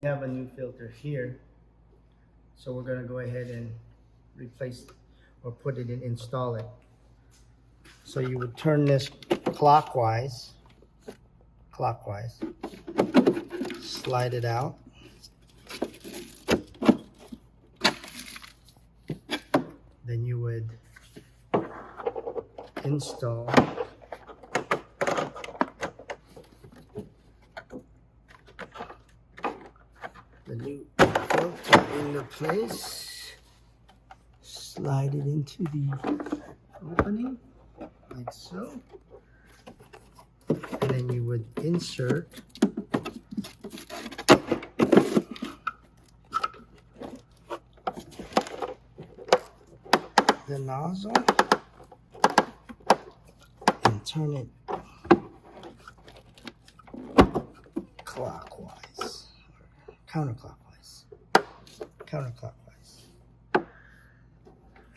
We have a new filter here, so we're going to go ahead and replace or put it in, install it. So you would turn this clockwise, slide it out, then you would install the new filter into place, slide it into the opening like so, and then you would insert the nozzle and turn it clockwise, counterclockwise,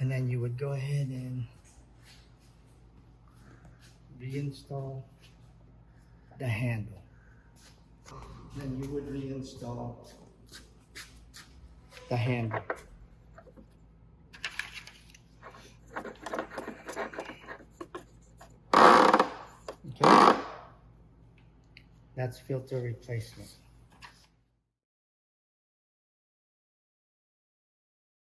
and then you would go ahead and reinstall the handle. Then you would reinstall the handle. Okay, that's filter replacement.